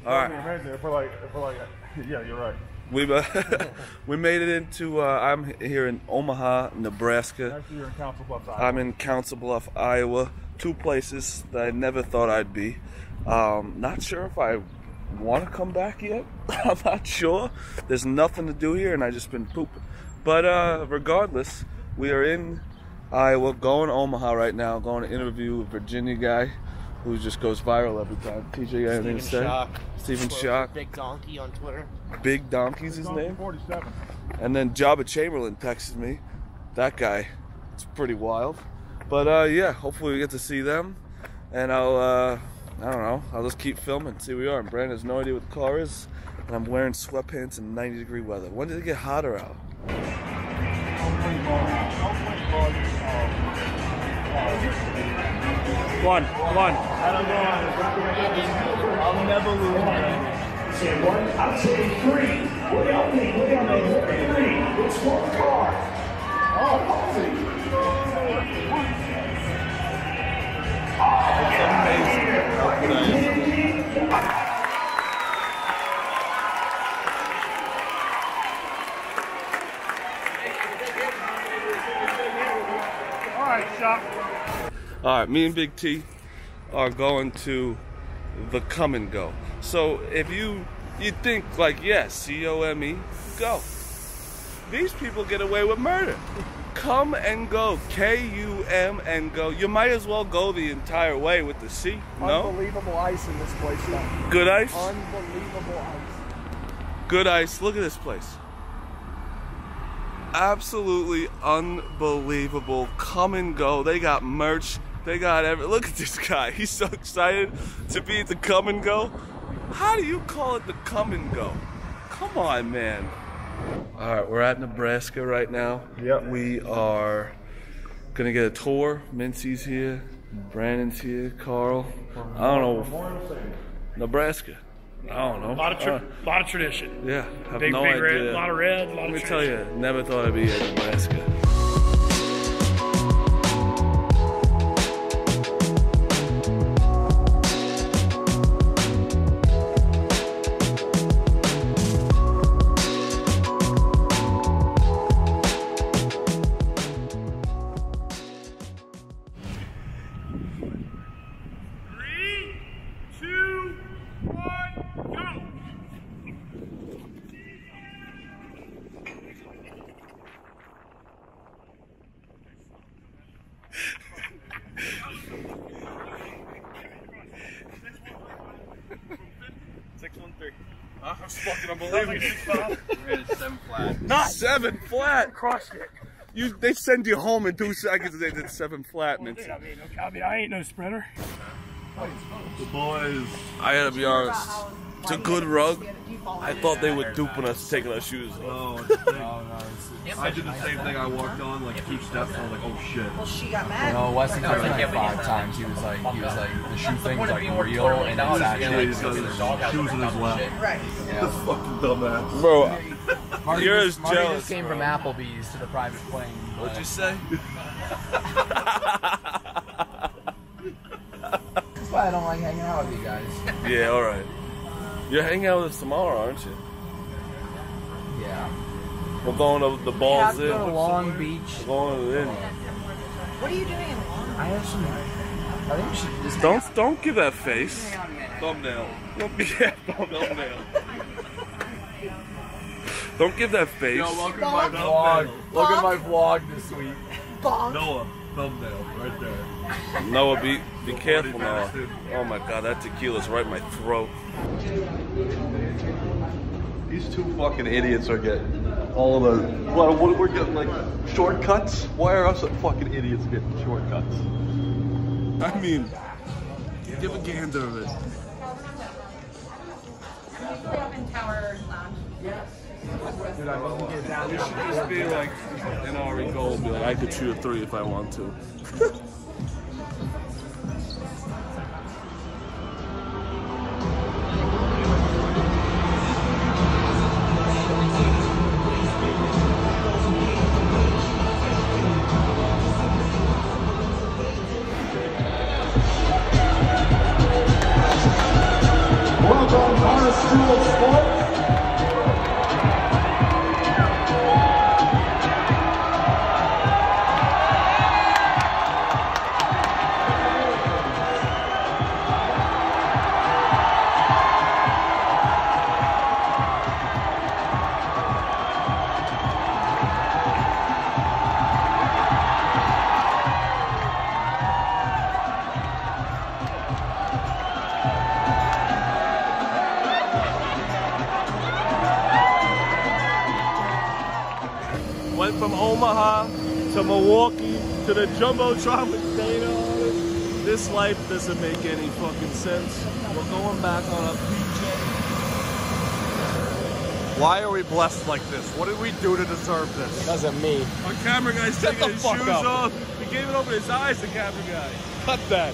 All right. If we're like, yeah, you're right. We made it into. I'm here in Omaha, Nebraska. Actually, you're in Council Bluffs, Iowa. I'm in Council Bluffs, Iowa. Two places that I never thought I'd be. Not sure if I want to come back yet. I'm not sure. There's nothing to do here, and I just been pooping. But regardless, we are in Iowa, going to Omaha right now. Going to interview a Virginia guy who just goes viral every time. TJ, you got anything to say? Stephen Shock. Big Donkey on Twitter. Big Donkey's his name. 47. And then Jabba Chamberlain texted me. That guy, it's pretty wild. But yeah, hopefully we get to see them. And I don't know, I'll just keep filming, see where we are. And Brandon has no idea what the car is. And I'm wearing sweatpants in 90-degree weather. When did it get hotter out? One. I'll never lose. Say one, I'm saying three. What do y'all think? Three. It's one car. All right, Shock. All right, me and Big T are going to the Come and Go. So if you think like, yes, C-O-M-E, go. These people get away with murder. Come and Go, K-U-M and Go. You might as well go the entire way with the C, no? Unbelievable ice in this place, though. Good ice? Unbelievable ice. Good ice. Look at this place. Absolutely unbelievable. Come and Go. They got merch. They got look at this guy. He's so excited to be at the Come and Go. How do you call it the Come and Go? Come on, man. All right, we're at Nebraska right now. Yep. We are gonna get a tour. Mincy's here. Brandon's here. Carl. I don't know. Nebraska. I don't know. A lot of tradition. Yeah, I have Big no idea. red, a lot of red, a lot of Let me tradition. tell you, never thought I'd be at Nebraska. That's fucking unbelievable. We're at 7 flat. Not 7 flat. Crushed it. They send you home in 2 seconds. They did 7 flat. Well, dude, I mean, I ain't no sprinter. The boys. I gotta be honest. It's a good rug. I thought they were duping us, taking our shoes off. I did the same thing. I walked on like 2 steps and I was like, oh shit. Well, she got mad. No, Weston told me like 5 times. He was like, the shoe thing was like real, and it's actually He's got his shoes in his lap. Right. This fucking dumbass. Bro, you're as Marty jealous. just came from Applebee's to the private plane. What'd you say? That's why I don't like hanging out with you guys. Yeah, alright. You're hanging out with us tomorrow, aren't you? Yeah. We're going to the balls in. Go to Long Beach. We're going in. What are you doing in Long Beach? I have some. I think we should just. Don't give that face. Thumbnail. Yeah, thumbnail. Don't give that face. Yo, welcome to my vlog. Look at my vlog this week. Noah, thumbnail, right there. Noah, be careful, Noah. Oh my God, that tequila's right in my throat. These 2 fucking idiots are getting all of the. What we're getting like shortcuts? Why are us fucking idiots getting shortcuts? I mean, give a gander of it. Up in Tower Lounge. Dude, I love to get down. You should just be like an Ari Gold, be like, I could shoot a 3 if I want to. Dual Sport. Went from Omaha to Milwaukee to the Jumbotron with Dana on it. This life doesn't make any fucking sense. We're going back on a PJ. Why are we blessed like this? What did we do to deserve this? Because of me. Our camera guy's taking the his fuck shoes up. off. He gave it over his eyes, the camera guy. Cut that.